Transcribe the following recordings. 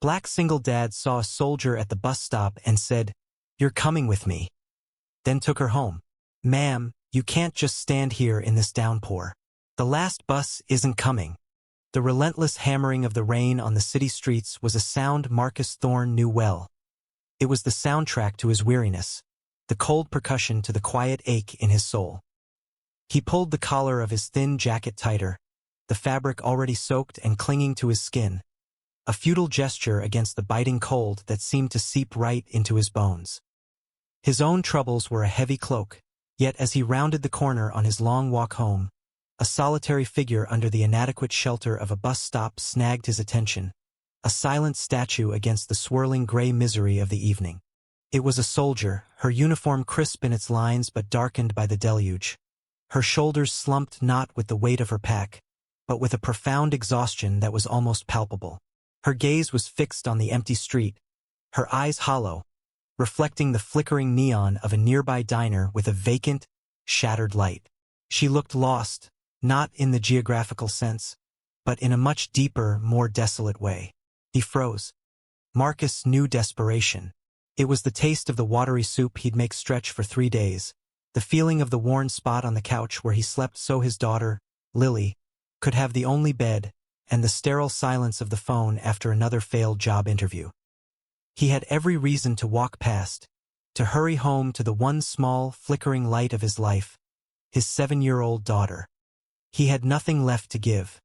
Black single dad saw a soldier at the bus stop and said, "You're coming with me." Then took her home. "Ma'am, you can't just stand here in this downpour. The last bus isn't coming." The relentless hammering of the rain on the city streets was a sound Marcus Thorne knew well. It was the soundtrack to his weariness, the cold percussion to the quiet ache in his soul. He pulled the collar of his thin jacket tighter, the fabric already soaked and clinging to his skin, a futile gesture against the biting cold that seemed to seep right into his bones. His own troubles were a heavy cloak, yet as he rounded the corner on his long walk home, a solitary figure under the inadequate shelter of a bus stop snagged his attention, a silent statue against the swirling gray misery of the evening. It was a soldier, her uniform crisp in its lines but darkened by the deluge. Her shoulders slumped not with the weight of her pack, but with a profound exhaustion that was almost palpable. Her gaze was fixed on the empty street, her eyes hollow, reflecting the flickering neon of a nearby diner with a vacant, shattered light. She looked lost, not in the geographical sense, but in a much deeper, more desolate way. He froze. Marcus knew desperation. It was the taste of the watery soup he'd make stretch for 3 days, the feeling of the worn spot on the couch where he slept so his daughter, Lily, could have the only bed, and the sterile silence of the phone after another failed job interview. He had every reason to walk past, to hurry home to the one small, flickering light of his life, his 7-year-old daughter. He had nothing left to give.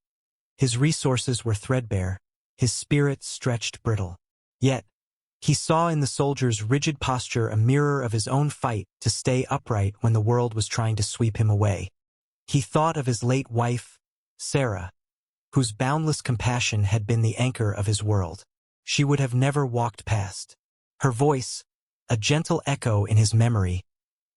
His resources were threadbare, his spirit stretched brittle. Yet, he saw in the soldier's rigid posture a mirror of his own fight to stay upright when the world was trying to sweep him away. He thought of his late wife, Sarah, whose boundless compassion had been the anchor of his world. She would have never walked past. Her voice, a gentle echo in his memory,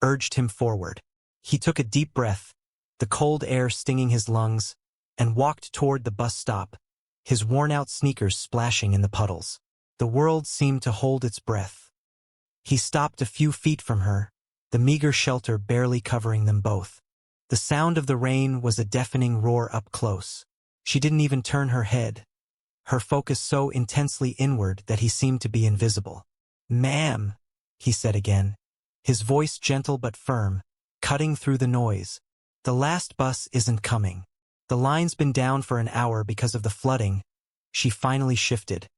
urged him forward. He took a deep breath, the cold air stinging his lungs, and walked toward the bus stop, his worn-out sneakers splashing in the puddles. The world seemed to hold its breath. He stopped a few feet from her, the meager shelter barely covering them both. The sound of the rain was a deafening roar up close. She didn't even turn her head, her focus so intensely inward that he seemed to be invisible. "Ma'am," he said again, his voice gentle but firm, cutting through the noise. "The last bus isn't coming. The line's been down for an hour because of the flooding." She finally shifted,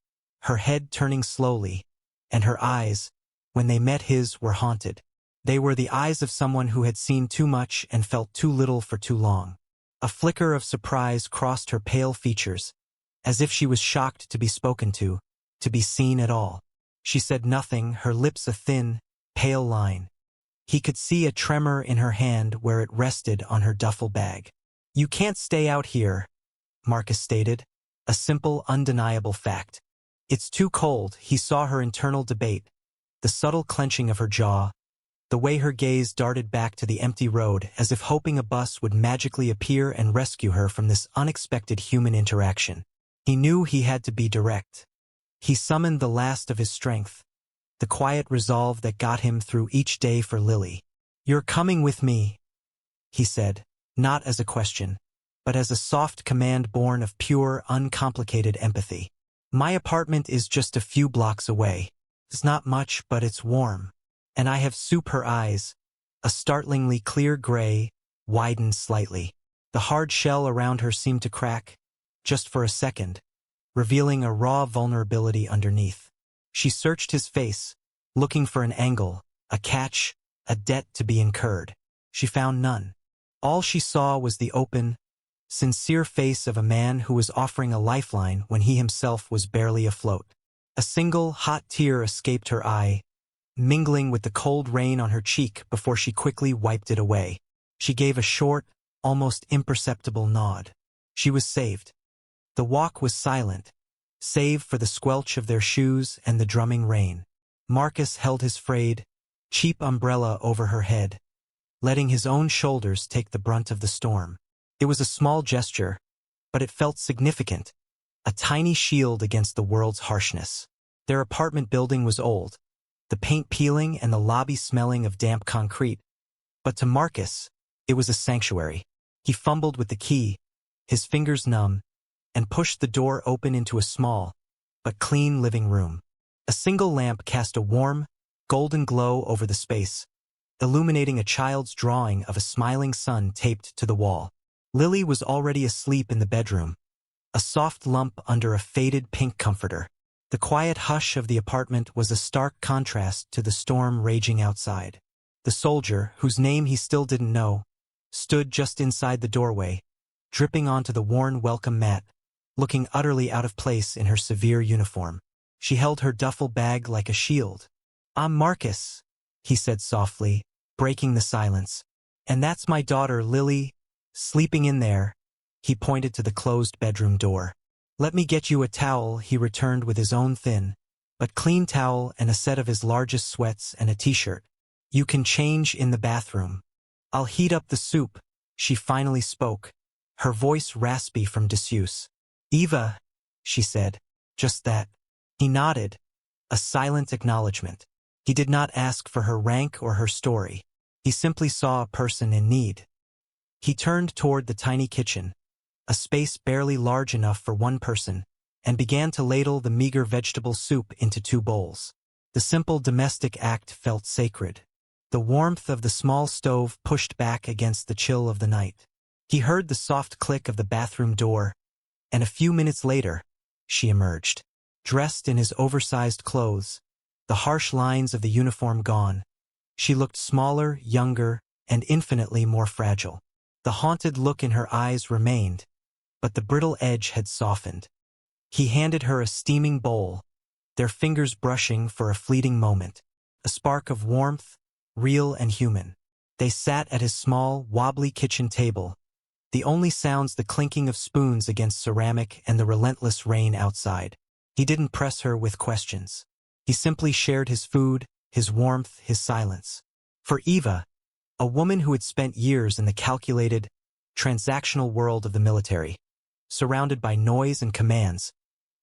her head turning slowly, and her eyes, when they met his, were haunted. They were the eyes of someone who had seen too much and felt too little for too long. A flicker of surprise crossed her pale features, as if she was shocked to be spoken to be seen at all. She said nothing, her lips a thin, pale line. He could see a tremor in her hand where it rested on her duffel bag. "You can't stay out here," Marcus stated, a simple, undeniable fact. "It's too cold." He saw her internal debate, the subtle clenching of her jaw, the way her gaze darted back to the empty road as if hoping a bus would magically appear and rescue her from this unexpected human interaction. He knew he had to be direct. He summoned the last of his strength, the quiet resolve that got him through each day for Lily. "You're coming with me," he said, not as a question, but as a soft command born of pure, uncomplicated empathy. "My apartment is just a few blocks away. It's not much, but it's warm. And I have soup." Her eyes, a startlingly clear gray, widened slightly. The hard shell around her seemed to crack, just for a second, revealing a raw vulnerability underneath. She searched his face, looking for an angle, a catch, a debt to be incurred. She found none. All she saw was the open, sincere face of a man who was offering a lifeline when he himself was barely afloat. A single, hot tear escaped her eye, mingling with the cold rain on her cheek before she quickly wiped it away. She gave a short, almost imperceptible nod. She was saved. The walk was silent, save for the squelch of their shoes and the drumming rain. Marcus held his frayed, cheap umbrella over her head, letting his own shoulders take the brunt of the storm. It was a small gesture, but it felt significant, a tiny shield against the world's harshness. Their apartment building was old, the paint peeling and the lobby smelling of damp concrete, but to Marcus, it was a sanctuary. He fumbled with the key, his fingers numb, and pushed the door open into a small, but clean living room. A single lamp cast a warm, golden glow over the space, illuminating a child's drawing of a smiling sun taped to the wall. Lily was already asleep in the bedroom, a soft lump under a faded pink comforter. The quiet hush of the apartment was a stark contrast to the storm raging outside. The soldier, whose name he still didn't know, stood just inside the doorway, dripping onto the worn welcome mat, looking utterly out of place in her severe uniform. She held her duffel bag like a shield. "I'm Marcus," he said softly, breaking the silence. "And that's my daughter, Lily, sleeping in there." He pointed to the closed bedroom door. "Let me get you a towel," he returned with his own thin, but clean towel and a set of his largest sweats and a t-shirt. "You can change in the bathroom. I'll heat up the soup," she finally spoke, her voice raspy from disuse. "Eva," she said. "Just that." He nodded, a silent acknowledgement. He did not ask for her rank or her story. He simply saw a person in need. He turned toward the tiny kitchen, a space barely large enough for one person, and began to ladle the meager vegetable soup into 2 bowls. The simple domestic act felt sacred. The warmth of the small stove pushed back against the chill of the night. He heard the soft click of the bathroom door, and a few minutes later, she emerged. Dressed in his oversized clothes, the harsh lines of the uniform gone, she looked smaller, younger, and infinitely more fragile. The haunted look in her eyes remained, but the brittle edge had softened. He handed her a steaming bowl, their fingers brushing for a fleeting moment. A spark of warmth, real and human. They sat at his small, wobbly kitchen table, the only sounds the clinking of spoons against ceramic and the relentless rain outside. He didn't press her with questions. He simply shared his food, his warmth, his silence. For Eva, a woman who had spent years in the calculated, transactional world of the military, surrounded by noise and commands,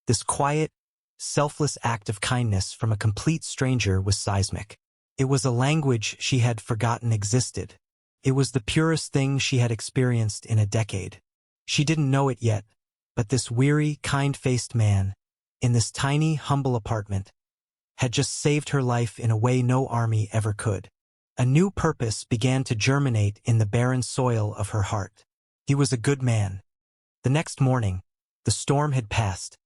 this quiet, selfless act of kindness from a complete stranger was seismic. It was a language she had forgotten existed. It was the purest thing she had experienced in a decade. She didn't know it yet, but this weary, kind-faced man, in this tiny, humble apartment, had just saved her life in a way no army ever could. A new purpose began to germinate in the barren soil of her heart. He was a good man. The next morning, the storm had passed,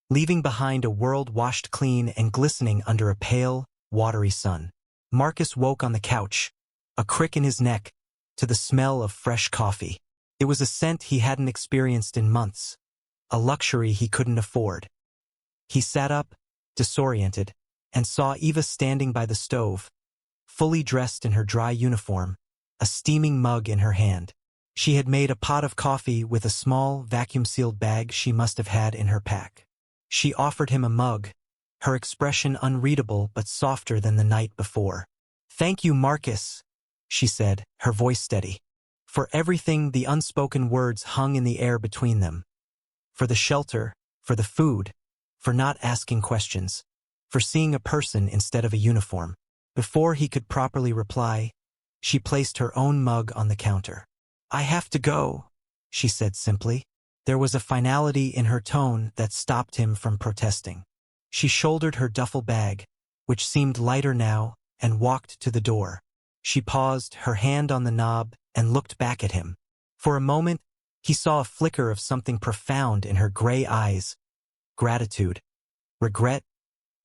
leaving behind a world washed clean and glistening under a pale, watery sun. Marcus woke on the couch, a crick in his neck, to the smell of fresh coffee. It was a scent he hadn't experienced in months, a luxury he couldn't afford. He sat up, disoriented, and saw Eva standing by the stove, fully dressed in her dry uniform, a steaming mug in her hand. She had made a pot of coffee with a small, vacuum-sealed bag she must have had in her pack. She offered him a mug, her expression unreadable but softer than the night before. "Thank you, Marcus," she said, her voice steady. For everything, the unspoken words hung in the air between them. For the shelter, for the food, for not asking questions, for seeing a person instead of a uniform. Before he could properly reply, she placed her own mug on the counter. "I have to go," she said simply. There was a finality in her tone that stopped him from protesting. She shouldered her duffel bag, which seemed lighter now, and walked to the door. She paused, her hand on the knob, and looked back at him. For a moment, he saw a flicker of something profound in her gray eyes. Gratitude, regret,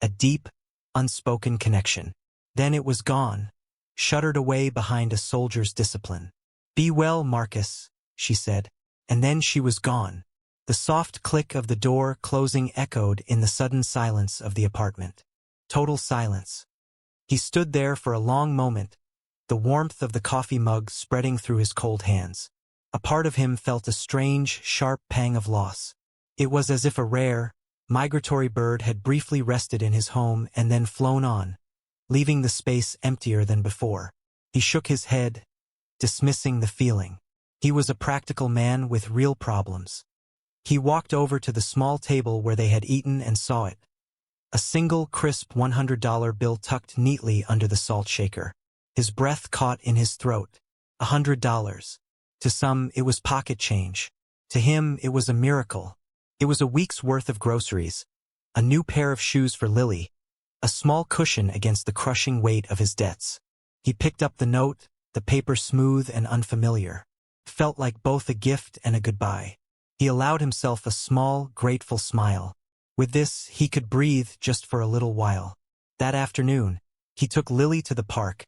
a deep, unspoken connection. Then it was gone, shuttered away behind a soldier's discipline. "Be well, Marcus," she said, and then she was gone. The soft click of the door closing echoed in the sudden silence of the apartment. Total silence. He stood there for a long moment, the warmth of the coffee mug spreading through his cold hands. A part of him felt a strange, sharp pang of loss. It was as if a rare, migratory bird had briefly rested in his home and then flown on, leaving the space emptier than before. He shook his head, dismissing the feeling. He was a practical man with real problems. He walked over to the small table where they had eaten and saw it. A single, crisp $100 bill tucked neatly under the salt shaker. His breath caught in his throat. $100. To some, it was pocket change. To him, it was a miracle. It was a week's worth of groceries, a new pair of shoes for Lily, a small cushion against the crushing weight of his debts. He picked up the note, the paper smooth and unfamiliar. Felt like both a gift and a goodbye. He allowed himself a small, grateful smile. With this, he could breathe just for a little while. That afternoon, he took Lily to the park,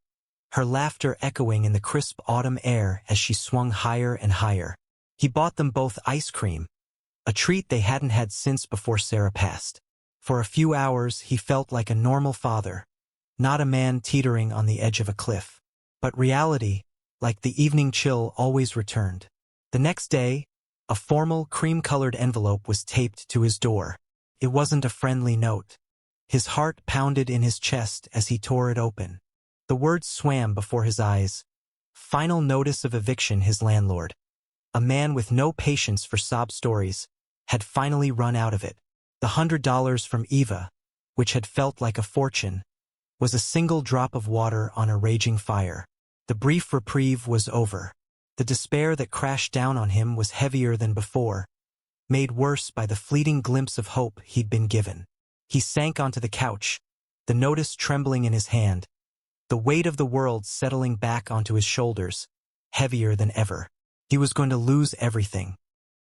her laughter echoing in the crisp autumn air as she swung higher and higher. He bought them both ice cream, a treat they hadn't had since before Sarah passed. For a few hours, he felt like a normal father, not a man teetering on the edge of a cliff. But reality, like the evening chill, always returned. The next day, a formal, cream-colored envelope was taped to his door. It wasn't a friendly note. His heart pounded in his chest as he tore it open. The words swam before his eyes. Final notice of eviction. His landlord, a man with no patience for sob stories, had finally run out of it. The $100 from Eva, which had felt like a fortune, was a single drop of water on a raging fire. The brief reprieve was over. The despair that crashed down on him was heavier than before, made worse by the fleeting glimpse of hope he'd been given. He sank onto the couch, the notice trembling in his hand, the weight of the world settling back onto his shoulders, heavier than ever. He was going to lose everything.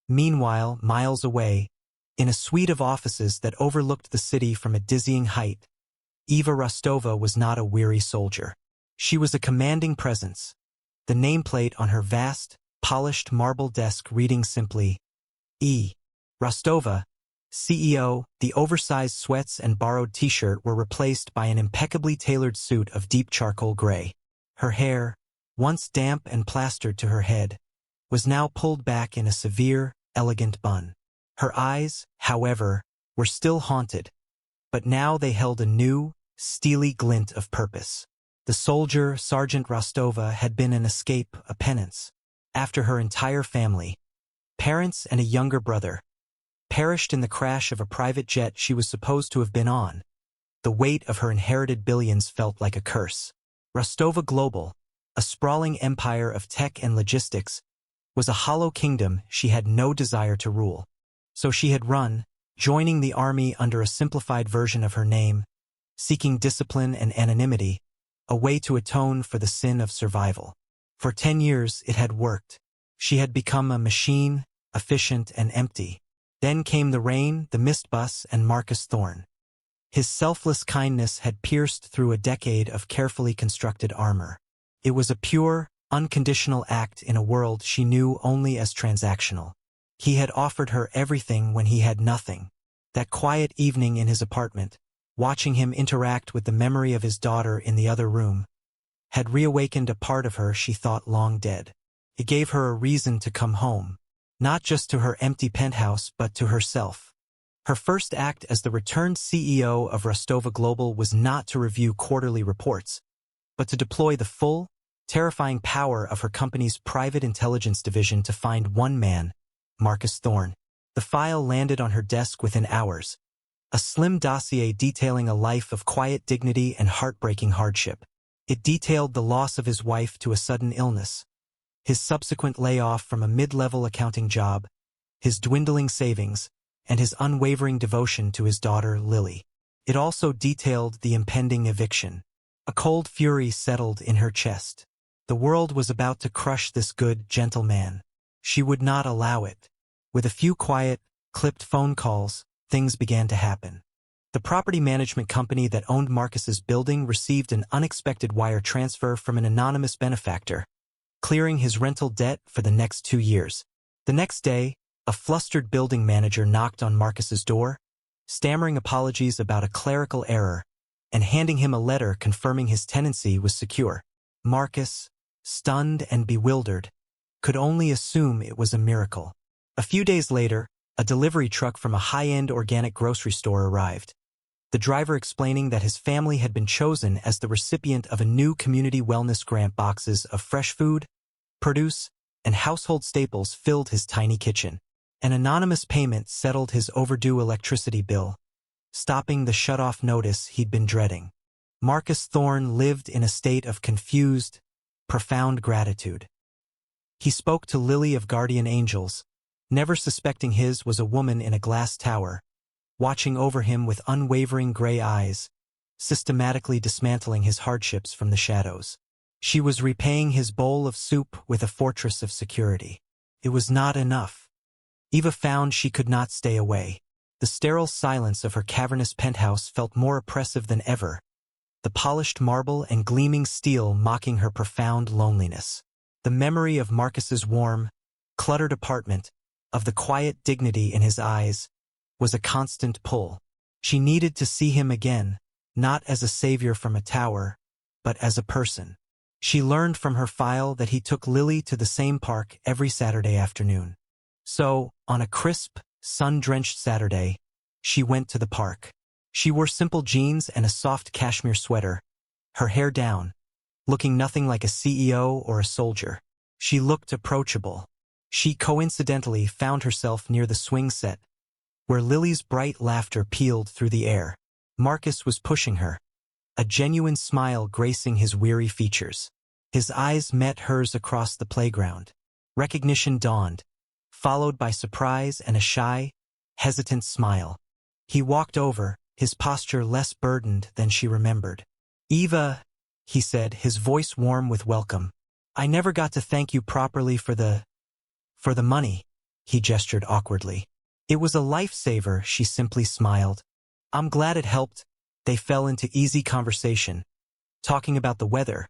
Meanwhile, miles away, in a suite of offices that overlooked the city from a dizzying height, Eva Rostova was not a weary soldier. She was a commanding presence, the nameplate on her vast, polished marble desk reading simply, E. Rostova, CEO. The oversized sweats and borrowed t-shirt were replaced by an impeccably tailored suit of deep charcoal gray. Her hair, once damp and plastered to her head, was now pulled back in a severe, elegant bun. Her eyes, however, were still haunted, but now they held a new, steely glint of purpose. The soldier, Sergeant Rostova, had been an escape, a penance. After her entire family, parents and a younger brother, perished in the crash of a private jet she was supposed to have been on, the weight of her inherited billions felt like a curse. Rostova Global, a sprawling empire of tech and logistics, was a hollow kingdom she had no desire to rule. So she had run, joining the army under a simplified version of her name, seeking discipline and anonymity, a way to atone for the sin of survival. For 10 years it had worked. She had become a machine, efficient and empty. Then came the rain, the mist bus, and Marcus Thorne. His selfless kindness had pierced through a decade of carefully constructed armor. It was a pure, unconditional act in a world she knew only as transactional. He had offered her everything when he had nothing. That quiet evening in his apartment, watching him interact with the memory of his daughter in the other room, had reawakened a part of her she thought long dead. It gave her a reason to come home, not just to her empty penthouse but to herself. Her first act as the returned CEO of Rostova Global was not to review quarterly reports, but to deploy the full, terrifying power of her company's private intelligence division to find one man, Marcus Thorne. The file landed on her desk within hours, a slim dossier detailing a life of quiet dignity and heartbreaking hardship. It detailed the loss of his wife to a sudden illness, his subsequent layoff from a mid-level accounting job, his dwindling savings, and his unwavering devotion to his daughter, Lily. It also detailed the impending eviction. A cold fury settled in her chest. The world was about to crush this good, gentle man. She would not allow it. With a few quiet, clipped phone calls, things began to happen. The property management company that owned Marcus's building received an unexpected wire transfer from an anonymous benefactor, clearing his rental debt for the next 2 years. The next day, a flustered building manager knocked on Marcus's door, stammering apologies about a clerical error, and handing him a letter confirming his tenancy was secure. Marcus, stunned and bewildered, could only assume it was a miracle. A few days later, a delivery truck from a high-end organic grocery store arrived, the driver explaining that his family had been chosen as the recipient of a new community wellness grant. Boxes of fresh food, produce, and household staples filled his tiny kitchen. An anonymous payment settled his overdue electricity bill, stopping the shut-off notice he'd been dreading. Marcus Thorne lived in a state of confused, profound gratitude. He spoke to Lily of guardian angels, never suspecting his was a woman in a glass tower, watching over him with unwavering gray eyes, systematically dismantling his hardships from the shadows. She was repaying his bowl of soup with a fortress of security. It was not enough. Eva found she could not stay away. The sterile silence of her cavernous penthouse felt more oppressive than ever, the polished marble and gleaming steel mocking her profound loneliness. The memory of Marcus's warm, cluttered apartment, of the quiet dignity in his eyes, was a constant pull. She needed to see him again, not as a savior from a tower, but as a person. She learned from her file that he took Lily to the same park every Saturday afternoon. So, on a crisp, sun-drenched Saturday, she went to the park. She wore simple jeans and a soft cashmere sweater, her hair down, looking nothing like a CEO or a soldier. She looked approachable. She coincidentally found herself near the swing set, where Lily's bright laughter pealed through the air. Marcus was pushing her, a genuine smile gracing his weary features. His eyes met hers across the playground. Recognition dawned, followed by surprise and a shy, hesitant smile. He walked over, his posture less burdened than she remembered. "Eva," he said, his voice warm with welcome. "I never got to thank you properly for the money," he gestured awkwardly. "It was a lifesaver," she simply smiled. "I'm glad it helped." They fell into easy conversation, talking about the weather,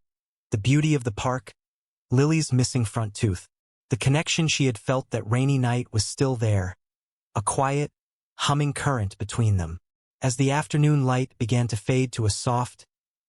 the beauty of the park, Lily's missing front tooth. The connection she had felt that rainy night was still there, a quiet, humming current between them. As the afternoon light began to fade to a soft,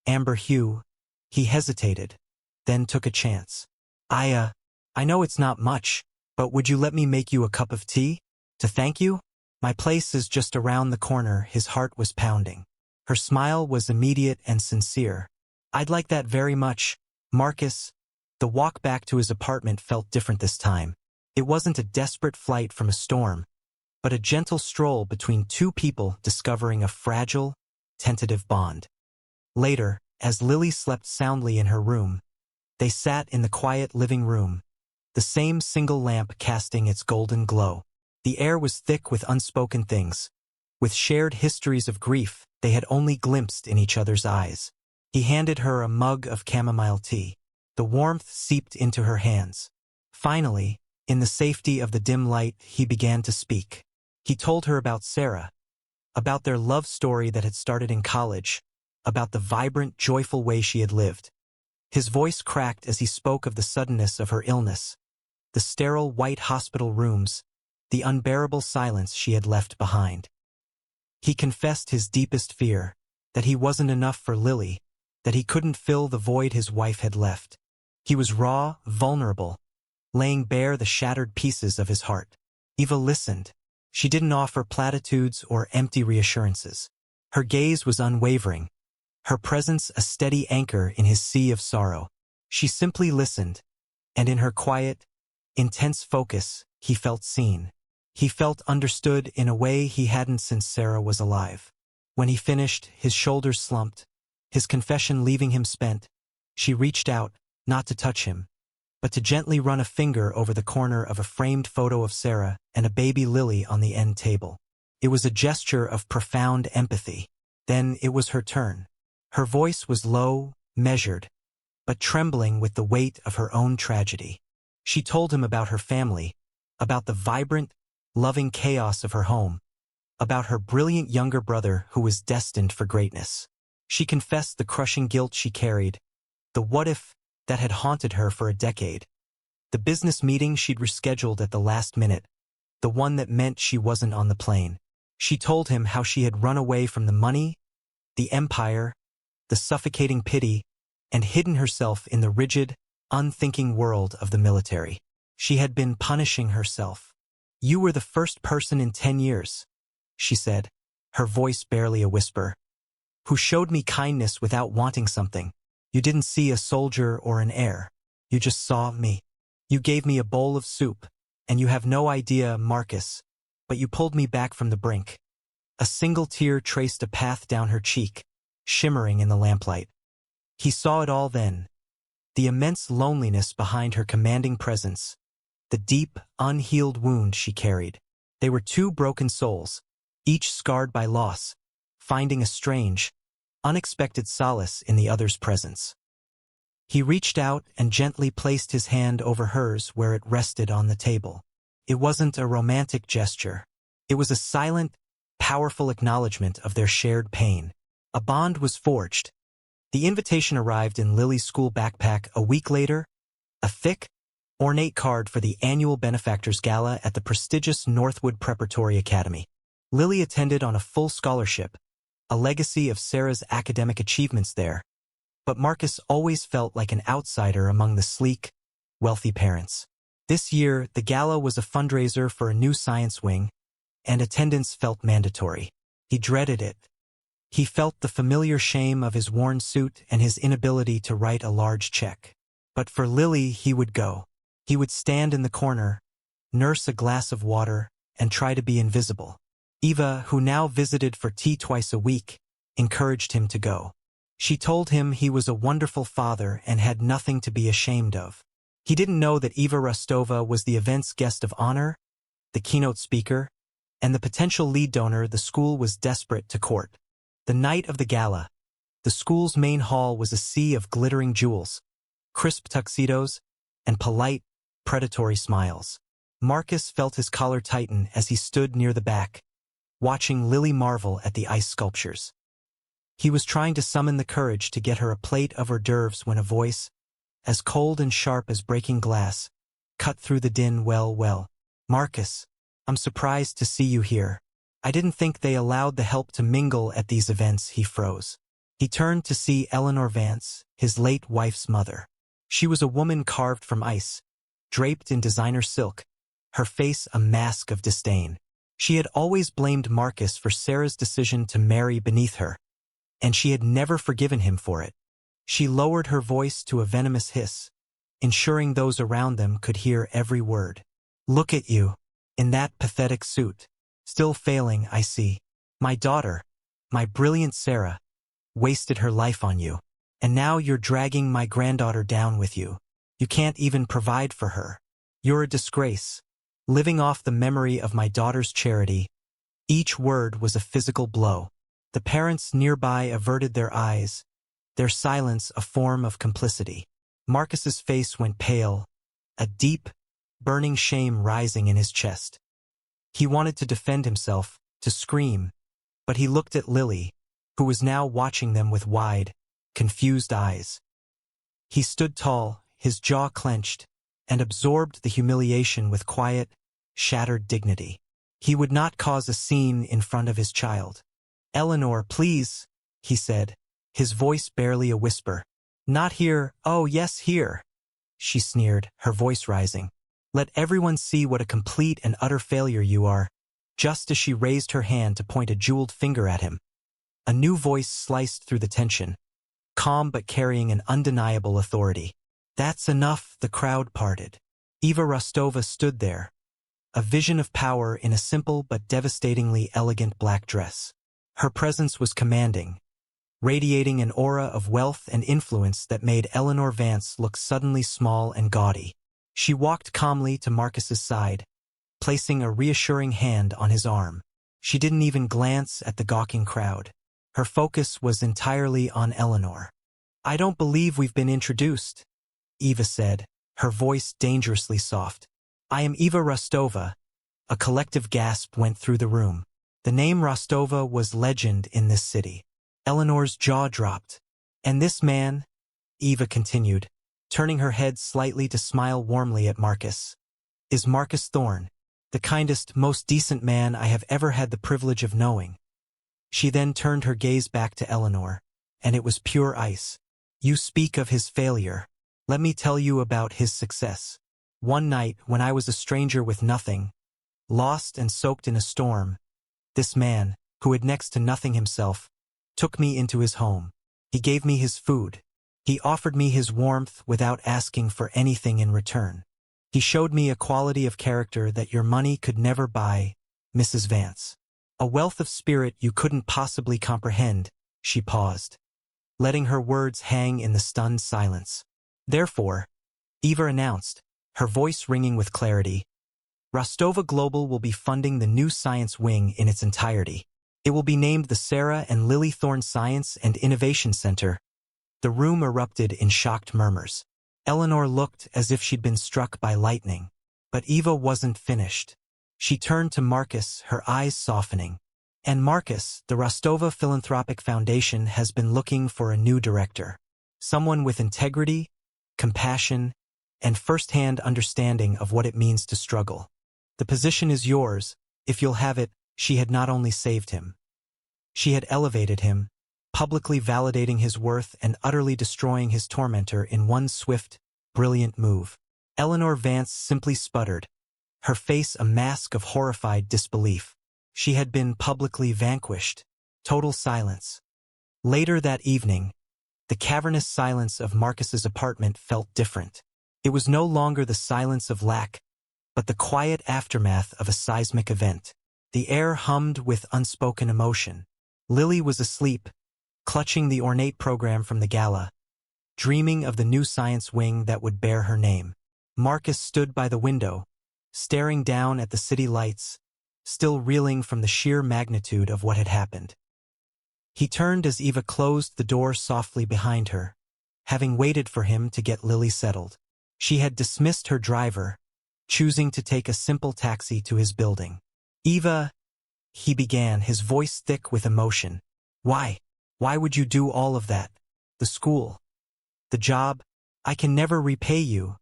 amber hue, he hesitated, then took a chance. I know it's not much, but would you let me make you a cup of tea? To thank you? My place is just around the corner." His heart was pounding. Her smile was immediate and sincere. "I'd like that very much, Marcus." The walk back to his apartment felt different this time. It wasn't a desperate flight from a storm, but a gentle stroll between two people discovering a fragile, tentative bond. Later, as Lily slept soundly in her room, they sat in the quiet living room, the same single lamp casting its golden glow. The air was thick with unspoken things, with shared histories of grief they had only glimpsed in each other's eyes. He handed her a mug of chamomile tea. The warmth seeped into her hands. Finally, in the safety of the dim light, he began to speak. He told her about Sarah, about their love story that had started in college, about the vibrant, joyful way she had lived. His voice cracked as he spoke of the suddenness of her illness, the sterile white hospital rooms, the unbearable silence she had left behind. He confessed his deepest fear, that he wasn't enough for Lily, that he couldn't fill the void his wife had left. He was raw, vulnerable, laying bare the shattered pieces of his heart. Eva listened. She didn't offer platitudes or empty reassurances. Her gaze was unwavering, her presence a steady anchor in his sea of sorrow. She simply listened, and in her quiet, intense focus, he felt seen. He felt understood in a way he hadn't since Sarah was alive. When he finished, his shoulders slumped, his confession leaving him spent. She reached out, not to touch him, but to gently run a finger over the corner of a framed photo of Sarah and a baby Lily on the end table. It was a gesture of profound empathy. Then it was her turn. Her voice was low, measured, but trembling with the weight of her own tragedy. She told him about her family, about the vibrant, loving chaos of her home, about her brilliant younger brother who was destined for greatness. She confessed the crushing guilt she carried, the what-if that had haunted her for a decade, the business meeting she'd rescheduled at the last minute, the one that meant she wasn't on the plane. She told him how she had run away from the money, the empire, the suffocating pity, and hidden herself in the rigid, unthinking world of the military. She had been punishing herself. "You were the first person in 10 years, she said, her voice barely a whisper, "who showed me kindness without wanting something. You didn't see a soldier or an heir. You just saw me. You gave me a bowl of soup, and you have no idea, Marcus, but you pulled me back from the brink." A single tear traced a path down her cheek, shimmering in the lamplight. He saw it all then, the immense loneliness behind her commanding presence, the deep, unhealed wound she carried. They were two broken souls, each scarred by loss, finding a strange, unexpected solace in the other's presence. He reached out and gently placed his hand over hers where it rested on the table. It wasn't a romantic gesture. It was a silent, powerful acknowledgement of their shared pain. A bond was forged. The invitation arrived in Lily's school backpack a week later, a thick, ornate card for the annual benefactors gala at the prestigious Northwood Preparatory Academy. Lily attended on a full scholarship, a legacy of Sarah's academic achievements there, but Marcus always felt like an outsider among the sleek, wealthy parents. This year, the gala was a fundraiser for a new science wing, and attendance felt mandatory. He dreaded it. He felt the familiar shame of his worn suit and his inability to write a large check. But for Lily, he would go. He would stand in the corner, nurse a glass of water, and try to be invisible. Eva, who now visited for tea twice a week, encouraged him to go. She told him he was a wonderful father and had nothing to be ashamed of. He didn't know that Eva Rostova was the event's guest of honor, the keynote speaker, and the potential lead donor the school was desperate to court. The night of the gala, the school's main hall was a sea of glittering jewels, crisp tuxedos, and polite, predatory smiles. Marcus felt his collar tighten as he stood near the back, watching Lily marvel at the ice sculptures. He was trying to summon the courage to get her a plate of hors d'oeuvres when a voice, as cold and sharp as breaking glass, cut through the din. Well, Marcus, I'm surprised to see you here. I didn't think they allowed the help to mingle at these events." He froze. He turned to see Eleanor Vance, his late wife's mother. She was a woman carved from ice, draped in designer silk, her face a mask of disdain. She had always blamed Marcus for Sarah's decision to marry beneath her, and she had never forgiven him for it. She lowered her voice to a venomous hiss, ensuring those around them could hear every word. "Look at you, in that pathetic suit. Still failing, I see. My daughter, my brilliant Sarah, wasted her life on you. And now you're dragging my granddaughter down with you. You can't even provide for her. You're a disgrace. Living off the memory of my daughter's charity." Each word was a physical blow. The parents nearby averted their eyes, their silence a form of complicity. Marcus's face went pale, a deep, burning shame rising in his chest. He wanted to defend himself, to scream, but he looked at Lily, who was now watching them with wide, confused eyes. He stood tall, his jaw clenched, and absorbed the humiliation with quiet, shattered dignity. He would not cause a scene in front of his child. "Eleanor, please," he said, his voice barely a whisper. "Not here." "Oh, yes, here," she sneered, her voice rising. "Let everyone see what a complete and utter failure you are," just as she raised her hand to point a jeweled finger at him. A new voice sliced through the tension, calm but carrying an undeniable authority. "That's enough." The crowd parted. Eva Rostova stood there, a vision of power in a simple but devastatingly elegant black dress. Her presence was commanding, radiating an aura of wealth and influence that made Eleanor Vance look suddenly small and gaudy. She walked calmly to Marcus's side, placing a reassuring hand on his arm. She didn't even glance at the gawking crowd. Her focus was entirely on Eleanor. "I don't believe we've been introduced," Eva said, her voice dangerously soft. "I am Eva Rostova." A collective gasp went through the room. The name Rostova was legend in this city. Eleanor's jaw dropped. "And this man," Eva continued, turning her head slightly to smile warmly at Marcus, "is Marcus Thorne, the kindest, most decent man I have ever had the privilege of knowing." She then turned her gaze back to Eleanor, and it was pure ice. "You speak of his failure. Let me tell you about his success. One night, when I was a stranger with nothing, lost and soaked in a storm, this man, who had next to nothing himself, took me into his home. He gave me his food. He offered me his warmth without asking for anything in return. He showed me a quality of character that your money could never buy, Mrs. Vance. A wealth of spirit you couldn't possibly comprehend." She paused, letting her words hang in the stunned silence. "Therefore," Eva announced, her voice ringing with clarity, Rostova Global will be funding the new science wing in its entirety. It will be named the Sarah and Lily Thorne Science and Innovation Center. The room erupted in shocked murmurs. Eleanor looked as if she'd been struck by lightning. But Eva wasn't finished. She turned to Marcus, her eyes softening. And Marcus, the Rostova Philanthropic Foundation has been looking for a new director. Someone with integrity, compassion, and first-hand understanding of what it means to struggle. The position is yours, if you'll have it. She had not only saved him. She had elevated him, publicly validating his worth and utterly destroying his tormentor in one swift, brilliant move. Eleanor Vance simply sputtered, her face a mask of horrified disbelief. She had been publicly vanquished. Total silence. Later that evening, the cavernous silence of Marcus's apartment felt different. It was no longer the silence of lack, but the quiet aftermath of a seismic event. The air hummed with unspoken emotion. Lily was asleep, clutching the ornate program from the gala, dreaming of the new science wing that would bear her name. Marcus stood by the window, staring down at the city lights, still reeling from the sheer magnitude of what had happened. He turned as Eva closed the door softly behind her, having waited for him to get Lily settled. She had dismissed her driver, choosing to take a simple taxi to his building. Eva, he began, his voice thick with emotion. Why? Why would you do all of that? The school, the job, I can never repay you.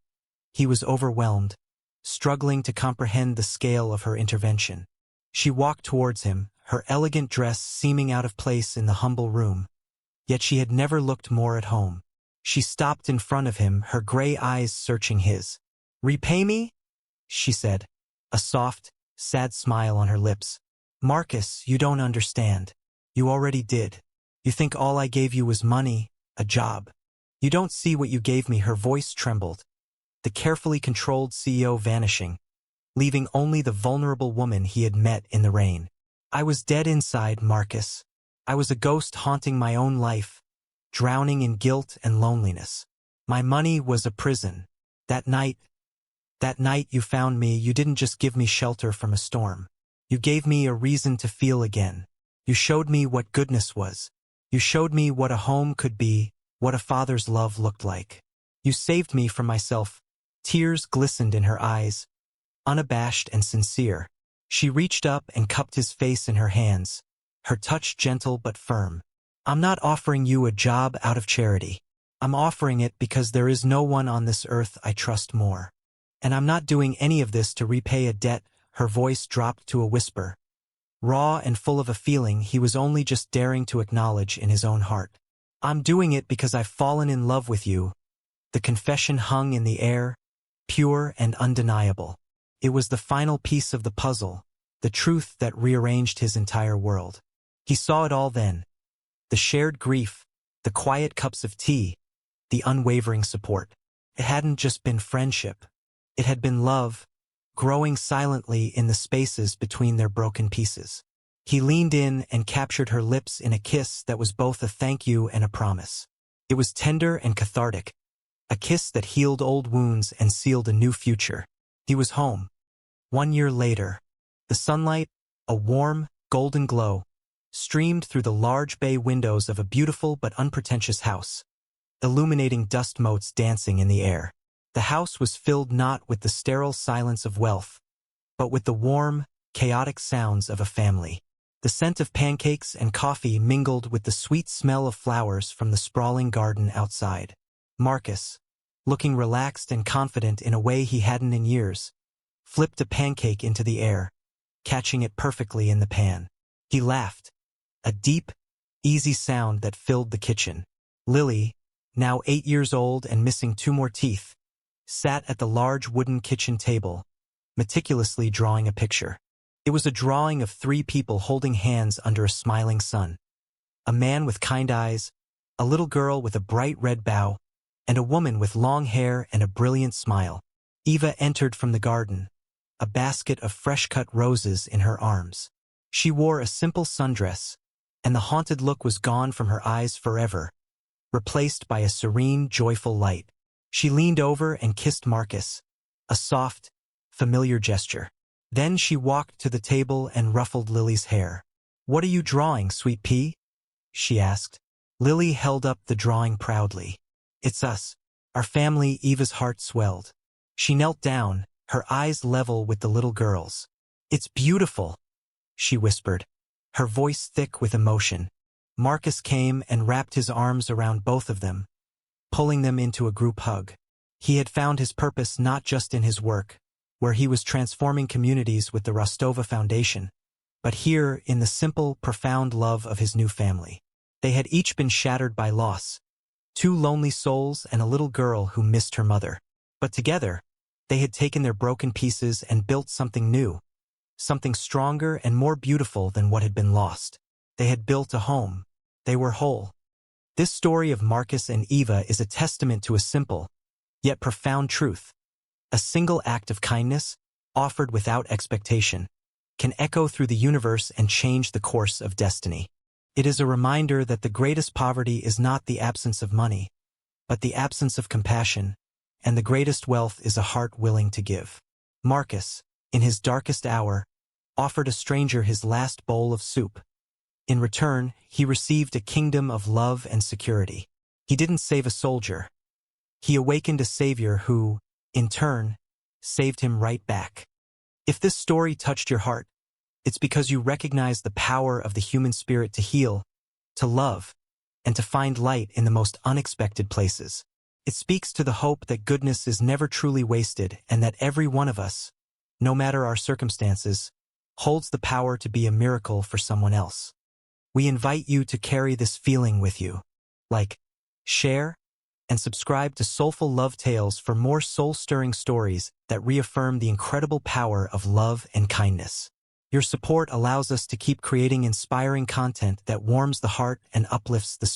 He was overwhelmed, struggling to comprehend the scale of her intervention. She walked towards him, her elegant dress seeming out of place in the humble room. Yet she had never looked more at home. She stopped in front of him, her gray eyes searching his. Repay me? She said, a soft, sad smile on her lips. Marcus, you don't understand. You already did. You think all I gave you was money, a job. You don't see what you gave me. Her voice trembled. The carefully controlled CEO vanishing, leaving only the vulnerable woman he had met in the rain. I was dead inside, Marcus. I was a ghost haunting my own life, drowning in guilt and loneliness. My money was a prison. That night you found me, you didn't just give me shelter from a storm. You gave me a reason to feel again. You showed me what goodness was. You showed me what a home could be, what a father's love looked like. You saved me from myself. Tears glistened in her eyes, unabashed and sincere. She reached up and cupped his face in her hands, her touch gentle but firm. I'm not offering you a job out of charity. I'm offering it because there is no one on this earth I trust more. And I'm not doing any of this to repay a debt. Her voice dropped to a whisper, raw and full of a feeling he was only just daring to acknowledge in his own heart. I'm doing it because I've fallen in love with you. The confession hung in the air, pure and undeniable. It was the final piece of the puzzle, the truth that rearranged his entire world. He saw it all then. The shared grief, the quiet cups of tea, the unwavering support. It hadn't just been friendship. It had been love, growing silently in the spaces between their broken pieces. He leaned in and captured her lips in a kiss that was both a thank you and a promise. It was tender and cathartic, a kiss that healed old wounds and sealed a new future. He was home. 1 year later, the sunlight, a warm, golden glow, streamed through the large bay windows of a beautiful but unpretentious house, illuminating dust motes dancing in the air. The house was filled not with the sterile silence of wealth, but with the warm, chaotic sounds of a family. The scent of pancakes and coffee mingled with the sweet smell of flowers from the sprawling garden outside. Marcus, looking relaxed and confident in a way he hadn't in years, flipped a pancake into the air, catching it perfectly in the pan. He laughed, a deep, easy sound that filled the kitchen. Lily, now 8 years old and missing 2 more teeth, sat at the large wooden kitchen table, meticulously drawing a picture. It was a drawing of 3 people holding hands under a smiling sun. A man with kind eyes, a little girl with a bright red bow, and a woman with long hair and a brilliant smile. Eva entered from the garden, a basket of fresh-cut roses in her arms. She wore a simple sundress, and the haunted look was gone from her eyes forever, replaced by a serene, joyful light. She leaned over and kissed Marcus, a soft, familiar gesture. Then she walked to the table and ruffled Lily's hair. "What are you drawing, sweet pea?" she asked. Lily held up the drawing proudly. "It's us, our family." Eva's heart swelled. She knelt down, her eyes level with the little girl's. "It's beautiful," she whispered, her voice thick with emotion. Marcus came and wrapped his arms around both of them, pulling them into a group hug. He had found his purpose not just in his work, where he was transforming communities with the Rostova Foundation, but here in the simple, profound love of his new family. They had each been shattered by loss, two lonely souls and a little girl who missed her mother. But together, they had taken their broken pieces and built something new, something stronger and more beautiful than what had been lost. They had built a home. They were whole. This story of Marcus and Eva is a testament to a simple, yet profound truth. A single act of kindness, offered without expectation, can echo through the universe and change the course of destiny. It is a reminder that the greatest poverty is not the absence of money, but the absence of compassion, and the greatest wealth is a heart willing to give. Marcus, in his darkest hour, offered a stranger his last bowl of soup. In return, he received a kingdom of love and security. He didn't save a soldier. He awakened a savior who, in turn, saved him right back. If this story touched your heart, it's because you recognize the power of the human spirit to heal, to love, and to find light in the most unexpected places. It speaks to the hope that goodness is never truly wasted and that every one of us, no matter our circumstances, holds the power to be a miracle for someone else. We invite you to carry this feeling with you. Like, share, and subscribe to Soulful Love Tales for more soul-stirring stories that reaffirm the incredible power of love and kindness. Your support allows us to keep creating inspiring content that warms the heart and uplifts the spirit.